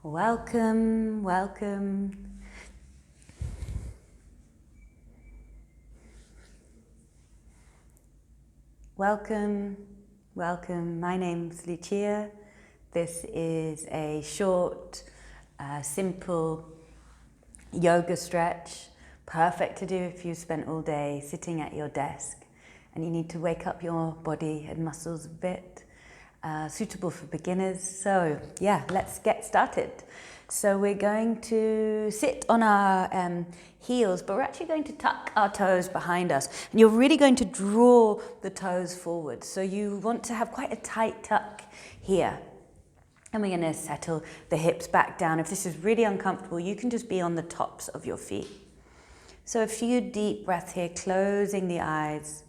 Welcome, welcome. Welcome, welcome. My name's Lucia. This is a short, simple yoga stretch, perfect to do if you spent all day sitting at your desk and you need to wake up your body and muscles a bit. Suitable for beginners. So yeah, let's get started. So we're going to sit on our heels, but we're actually going to tuck our toes behind us. And you're really going to draw the toes forward. So you want to have quite a tight tuck here. And we're going to settle the hips back down. If this is really uncomfortable, you can just be on the tops of your feet. So a few deep breaths here, closing the eyes.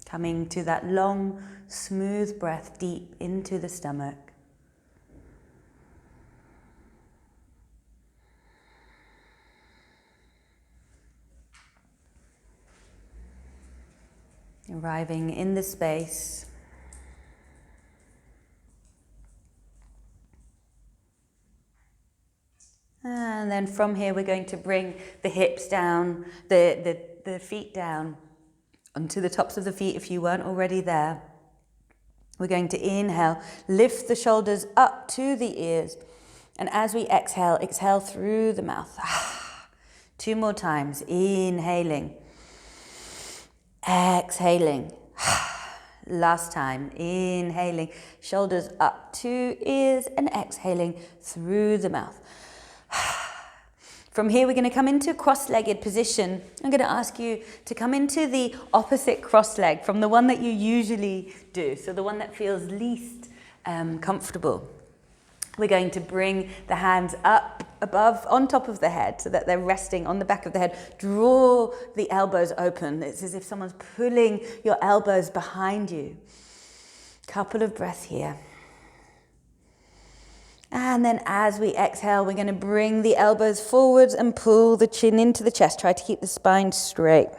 Coming to that long, smooth breath deep into the stomach. Arriving in the space. And then from here we're going to bring the hips down, the feet down onto the tops of the feet if you weren't already there. We're going to inhale, lift the shoulders up to the ears. And as we exhale, exhale through the mouth. 2 more times, inhaling, exhaling. Last time, inhaling, shoulders up to ears and exhaling through the mouth. From here, we're going to come into cross-legged position. I'm going to ask you to come into the opposite cross leg from the one that you usually do, so the one that feels least comfortable. We're going to bring the hands up above, on top of the head, so that they're resting on the back of the head. Draw the elbows open. It's as if someone's pulling your elbows behind you. Couple of breaths here. And then as we exhale, we're going to bring the elbows forwards and pull the chin into the chest. Try to keep the spine straight.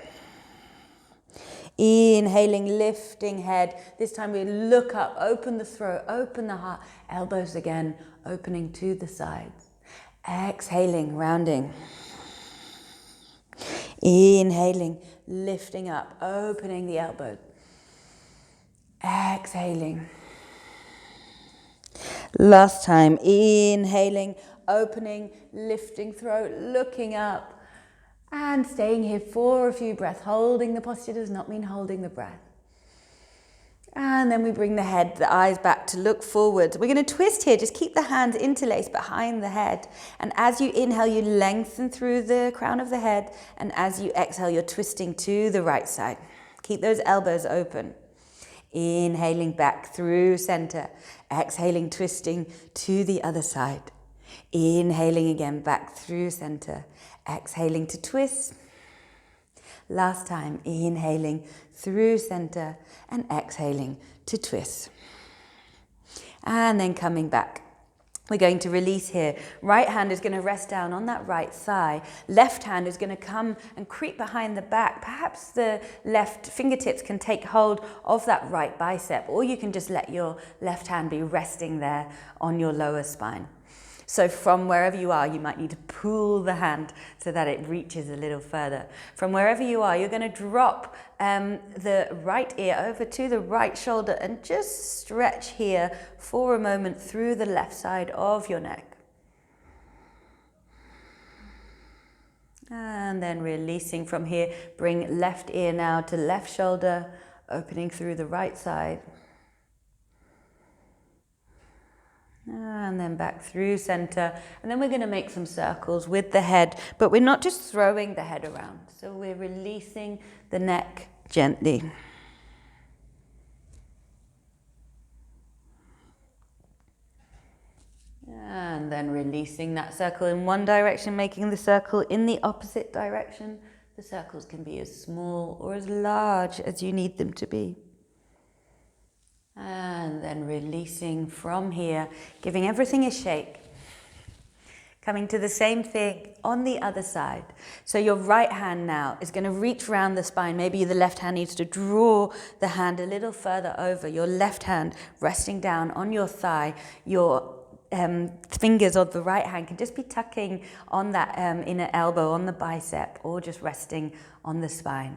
Inhaling, lifting head. This time we look up, open the throat, open the heart. Elbows again, opening to the sides. Exhaling, rounding. Inhaling, lifting up, opening the elbows. Exhaling. Last time, inhaling, opening, lifting throat, looking up, and staying here for a few breaths. Holding the posture does not mean holding the breath. And then we bring the head, the eyes back to look forward. We're going to twist here. Just keep the hands interlaced behind the head. And as you inhale, you lengthen through the crown of the head. And as you exhale, you're twisting to the right side. Keep those elbows open. Inhaling back through center. Exhaling, twisting to the other side. Inhaling again back through center. Exhaling to twist. Last time, inhaling through center and exhaling to twist. And then coming back. We're going to release here. Right hand is going to rest down on that right thigh. Left hand is going to come and creep behind the back. Perhaps the left fingertips can take hold of that right bicep, or you can just let your left hand be resting there on your lower spine. So from wherever you are, you might need to pull the hand so that it reaches a little further. From wherever you are, you're going to drop the right ear over to the right shoulder and just stretch here for a moment through the left side of your neck. And then releasing from here, bring left ear now to left shoulder, opening through the right side. And then back through center. And then we're going to make some circles with the head, but we're not just throwing the head around. So we're releasing the neck gently. And then releasing that circle in one direction, making the circle in the opposite direction. The circles can be as small or as large as you need them to be. And then releasing from here, giving everything a shake. Coming to the same thing on the other side. So your right hand now is going to reach around the spine. Maybe the left hand needs to draw the hand a little further over. Your left hand resting down on your thigh. Your fingers of the right hand can just be tucking on that inner elbow, on the bicep, or just resting on the spine.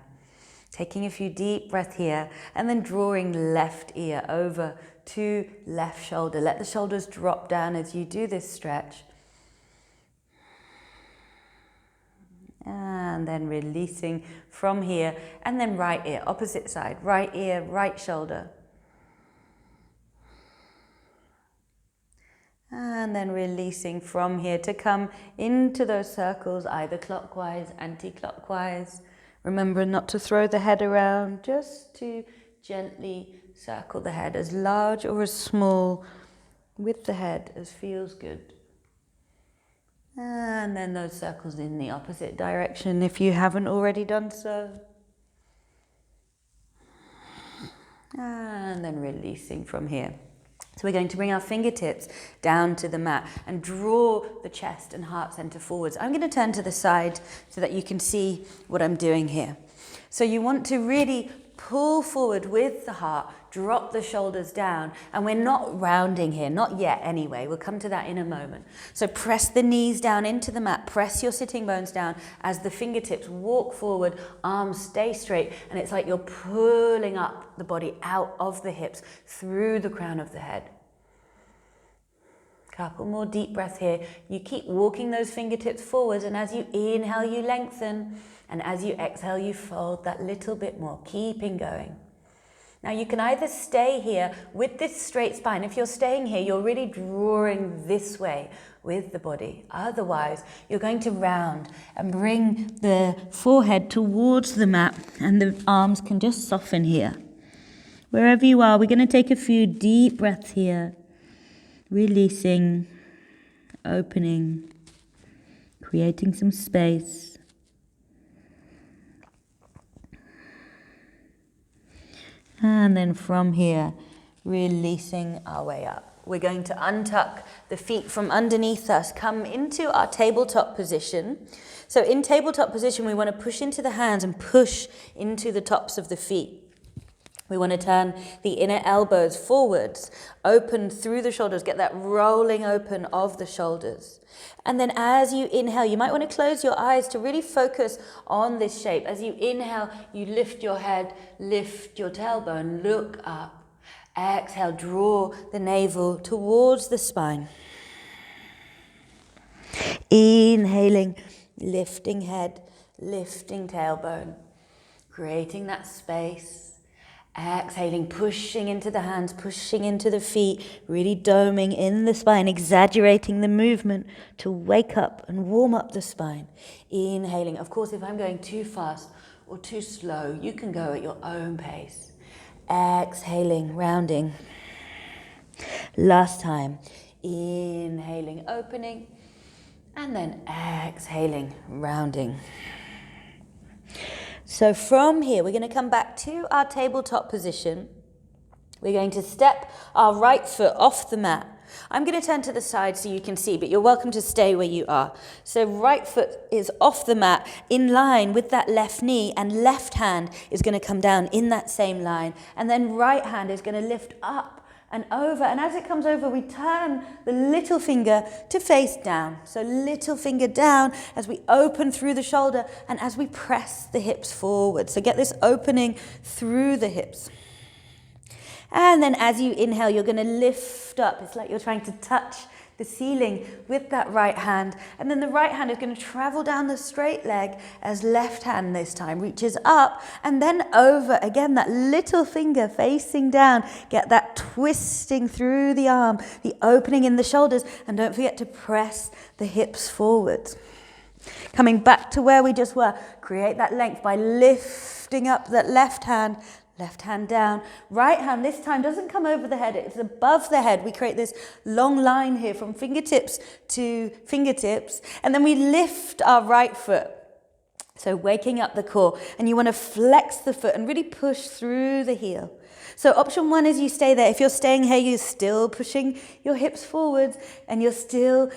Taking a few deep breaths here, and then drawing left ear over to left shoulder. Let the shoulders drop down as you do this stretch. And then releasing from here, and then right ear, opposite side, right ear, right shoulder. And then releasing from here to come into those circles, either clockwise, anti-clockwise. Remember not to throw the head around, just to gently circle the head, as large or as small with the head as feels good. And then those circles in the opposite direction if you haven't already done so. And then releasing from here. So we're going to bring our fingertips down to the mat and draw the chest and heart center forwards. I'm going to turn to the side so that you can see what I'm doing here. So you want to really pull forward with the heart, drop the shoulders down, and we're not rounding here, not yet anyway. We'll come to that in a moment. So press the knees down into the mat, press your sitting bones down as the fingertips walk forward, arms stay straight, and it's like you're pulling up the body out of the hips through the crown of the head. Couple more deep breaths here. You keep walking those fingertips forwards, and as you inhale, you lengthen, and as you exhale, you fold that little bit more, keeping going. Now you can either stay here with this straight spine. If you're staying here, you're really drawing this way with the body. Otherwise, you're going to round and bring the forehead towards the mat, and the arms can just soften here. Wherever you are, we're going to take a few deep breaths here. Releasing, opening, creating some space. And then from here, releasing our way up. We're going to untuck the feet from underneath us, come into our tabletop position. So in tabletop position, we want to push into the hands and push into the tops of the feet. We want to turn the inner elbows forwards, open through the shoulders, get that rolling open of the shoulders. And then as you inhale, you might want to close your eyes to really focus on this shape. As you inhale, you lift your head, lift your tailbone, look up. Exhale, draw the navel towards the spine. Inhaling, lifting head, lifting tailbone, creating that space. Exhaling, pushing into the hands, pushing into the feet, really doming in the spine, exaggerating the movement to wake up and warm up the spine. Inhaling. Of course, if I'm going too fast or too slow, you can go at your own pace. Exhaling, rounding. Last time. Inhaling, opening, and then exhaling, rounding. So from here, we're going to come back to our tabletop position. We're going to step our right foot off the mat. I'm going to turn to the side so you can see, but you're welcome to stay where you are. So right foot is off the mat in line with that left knee, and left hand is going to come down in that same line. And then right hand is going to lift up and over, and as it comes over, we turn the little finger to face down. So little finger down as we open through the shoulder and as we press the hips forward. So get this opening through the hips. And then as you inhale, you're going to lift up. It's like you're trying to touch the ceiling with that right hand. And then the right hand is going to travel down the straight leg as left hand this time reaches up and then over. Again, that little finger facing down. Get that twisting through the arm, the opening in the shoulders, and don't forget to press the hips forward. Coming back to where we just were, create that length by lifting up that left hand down. Right hand this time doesn't come over the head, it's above the head. We create this long line here from fingertips to fingertips, and then we lift our right foot So waking up the core, and you want to flex the foot and really push through the heel. So option 1 is you stay there. If you're staying here, you're still pushing your hips forwards and you're still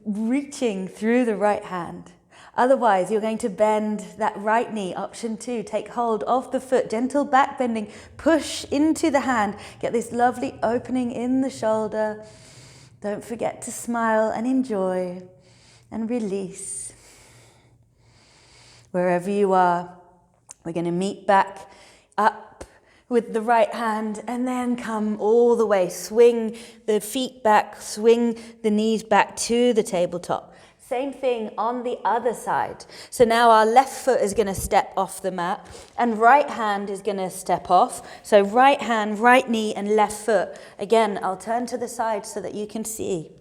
reaching through the right hand. Otherwise, you're going to bend that right knee. Option 2, take hold of the foot, gentle back bending, push into the hand. Get this lovely opening in the shoulder. Don't forget to smile and enjoy and release. Wherever you are, we're going to meet back up with the right hand and then come all the way. Swing the feet back, swing the knees back to the tabletop. Same thing on the other side. So now our left foot is going to step off the mat and right hand is going to step off. So right hand, right knee and left foot. Again, I'll turn to the side so that you can see.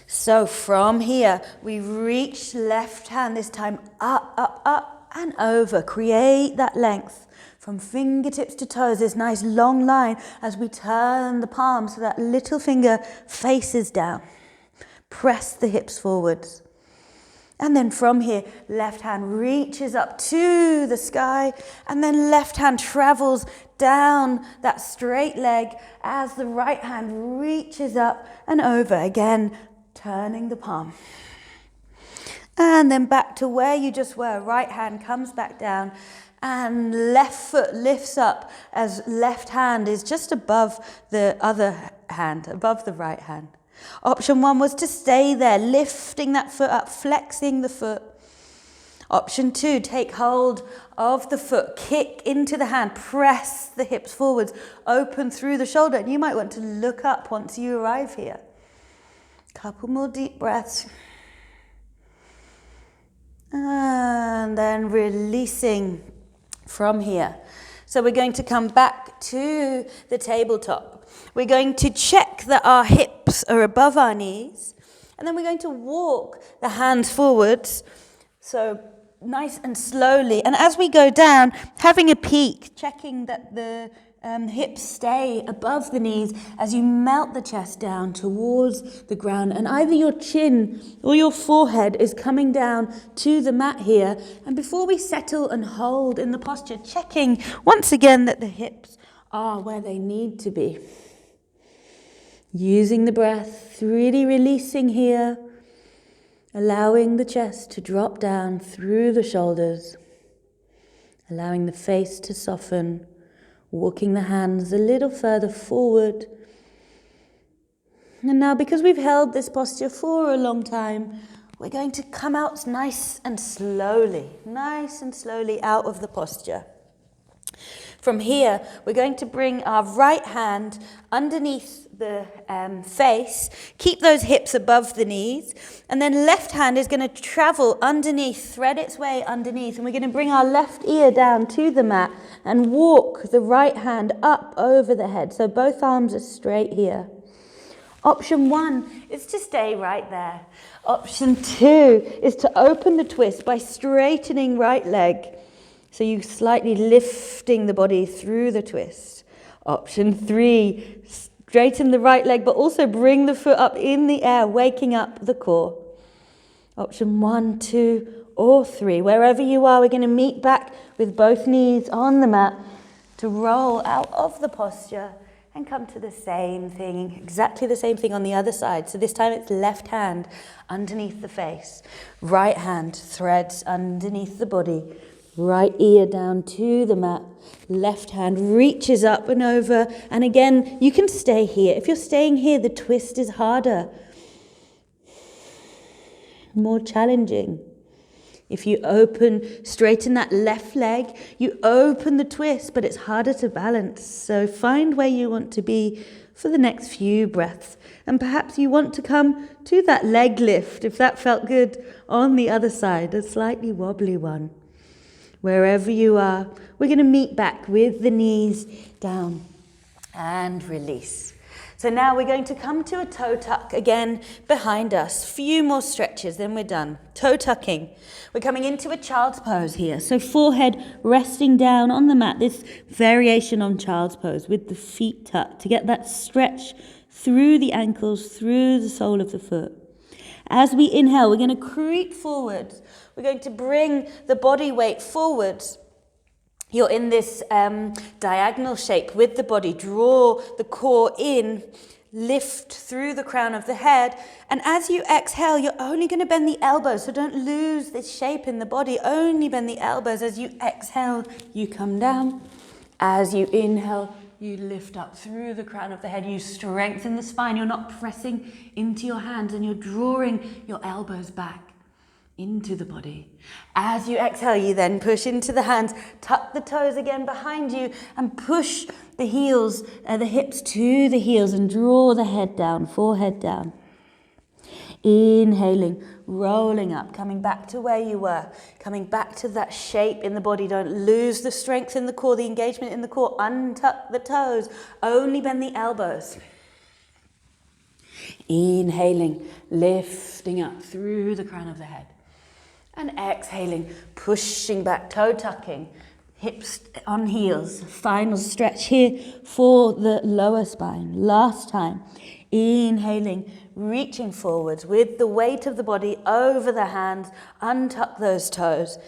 So from here, we reach left hand this time up, up, up and over. Create that length from fingertips to toes, this nice long line as we turn the palm so that little finger faces down. Press the hips forwards. And then from here, left hand reaches up to the sky and then left hand travels down that straight leg as the right hand reaches up and over. Again, turning the palm. And then back to where you just were. Right hand comes back down and left foot lifts up as left hand is just above the other hand, above the right hand. Option 1 was to stay there, lifting that foot up, flexing the foot. Option 2, take hold of the foot, kick into the hand, press the hips forwards, open through the shoulder. And you might want to look up once you arrive here. Couple more deep breaths. And then releasing from here. So we're going to come back to the tabletop. We're going to check that our hips are above our knees. And then we're going to walk the hands forwards. So nice and slowly. And as we go down, having a peek, checking that the hips stay above the knees as you melt the chest down towards the ground. And either your chin or your forehead is coming down to the mat here. And before we settle and hold in the posture, checking once again that the hips are where they need to be. Using the breath, really releasing here, allowing the chest to drop down through the shoulders, allowing the face to soften, walking the hands a little further forward. And now, because we've held this posture for a long time, we're going to come out nice and slowly out of the posture. From here, we're going to bring our right hand underneath the face, keep those hips above the knees, and then left hand is going to travel underneath, thread its way underneath, and we're going to bring our left ear down to the mat and walk the right hand up over the head. So both arms are straight here. Option 1 is to stay right there. Option 2 is to open the twist by straightening right leg. So you slightly lifting the body through the twist. Option 3, straighten the right leg, but also bring the foot up in the air, waking up the core. Option 1, 2, or 3. Wherever you are, we're going to meet back with both knees on the mat to roll out of the posture and come to the same thing, exactly the same thing on the other side. So this time it's left hand underneath the face. Right hand threads underneath the body. Right ear down to the mat. Left hand reaches up and over. And again, you can stay here. If you're staying here, the twist is harder, more challenging. If you straighten that left leg, you open the twist, but it's harder to balance. So find where you want to be for the next few breaths. And perhaps you want to come to that leg lift, if that felt good, on the other side, a slightly wobbly one. Wherever you are, we're going to meet back with the knees down and release. So now we're going to come to a toe tuck again behind us. Few more stretches, then we're done. Toe tucking. We're coming into a child's pose here. So forehead resting down on the mat. This variation on child's pose with the feet tucked to get that stretch through the ankles, through the sole of the foot. As we inhale, we're going to creep forwards. We're going to bring the body weight forwards. You're in this diagonal shape with the body. Draw the core in, lift through the crown of the head. And as you exhale, you're only going to bend the elbows. So don't lose this shape in the body. Only bend the elbows. As you exhale, you come down. As you inhale, you lift up through the crown of the head. You strengthen the spine. You're not pressing into your hands and you're drawing your elbows back into the body. As you exhale, you then push into the hands, tuck the toes again behind you and push the heels, the hips to the heels and draw the head down, forehead down. Inhaling, rolling up, coming back to where you were, coming back to that shape in the body. Don't lose the strength in the core, the engagement in the core. Untuck the toes, only bend the elbows. Inhaling, lifting up through the crown of the head. And exhaling, pushing back, toe tucking, hips on heels. Final stretch here for the lower spine. Last time. Inhaling, reaching forwards with the weight of the body over the hands. Untuck those toes.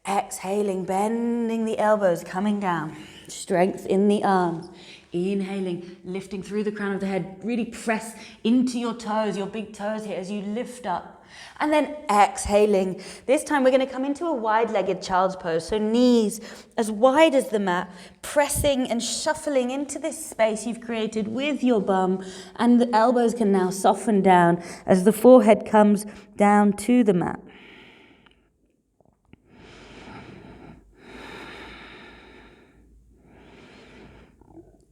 Exhaling, bending the elbows, coming down. Strength in the arms. Inhaling, lifting through the crown of the head. Really press into your toes, your big toes here as you lift up. And then exhaling. This time we're going to come into a wide-legged child's pose. So knees as wide as the mat, pressing and shuffling into this space you've created with your bum. And the elbows can now soften down as the forehead comes down to the mat.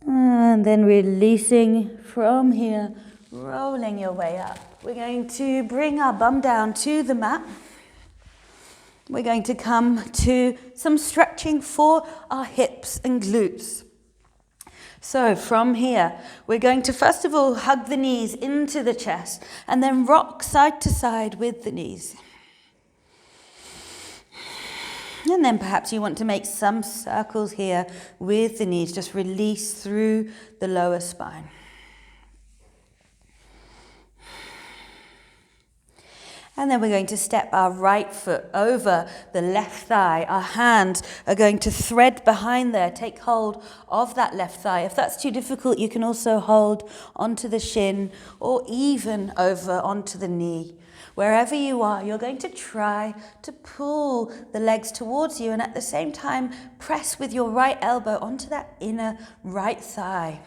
And then releasing from here, rolling your way up. We're going to bring our bum down to the mat. We're going to come to some stretching for our hips and glutes. So from here, we're going to first of all hug the knees into the chest and then rock side to side with the knees. And then perhaps you want to make some circles here with the knees. Just release through the lower spine. And then we're going to step our right foot over the left thigh. Our hands are going to thread behind there. Take hold of that left thigh. If that's too difficult, you can also hold onto the shin or even over onto the knee. Wherever you are, you're going to try to pull the legs towards you and at the same time press with your right elbow onto that inner right thigh.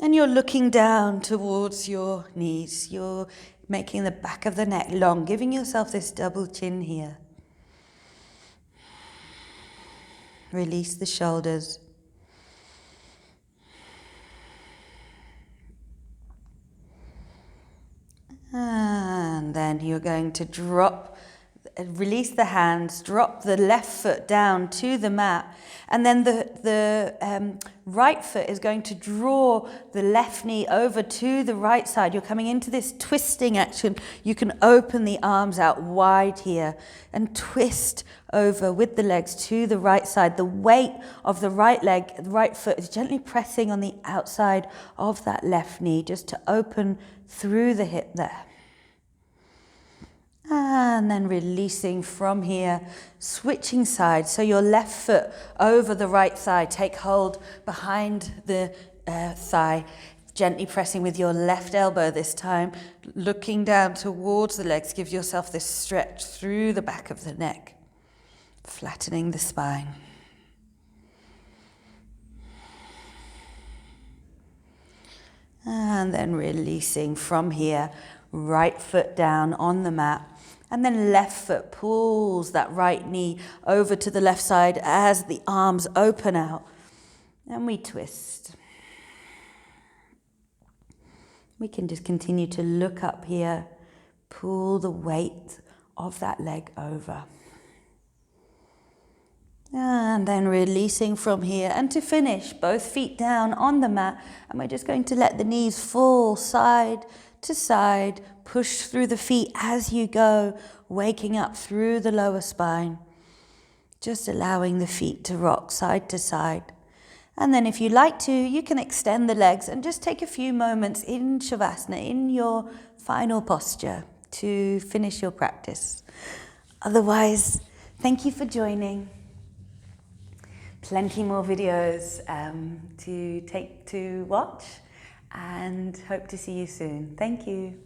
And you're looking down towards your knees. You're making the back of the neck long, giving yourself this double chin here. Release the shoulders. And then you're going to release the hands, drop the left foot down to the mat, and then the right foot is going to draw the left knee over to the right side. You're coming into this twisting action. You can open the arms out wide here and twist over with the legs to the right side. The weight of the right leg, the right foot is gently pressing on the outside of that left knee just to open through the hip there. And then releasing from here, switching sides. So your left foot over the right thigh. Take hold behind the thigh, gently pressing with your left elbow this time. Looking down towards the legs, give yourself this stretch through the back of the neck, flattening the spine. And then releasing from here, right foot down on the mat. And then left foot pulls that right knee over to the left side as the arms open out. And we twist. We can just continue to look up here. Pull the weight of that leg over. And then releasing from here. And to finish, both feet down on the mat. And we're just going to let the knees fall side to side. Push through the feet as you go, waking up through the lower spine. Just allowing the feet to rock side to side. And then if you like to, you can extend the legs and just take a few moments in Shavasana, in your final posture to finish your practice. Otherwise, thank you for joining. Plenty more videos to watch, and hope to see you soon. Thank you.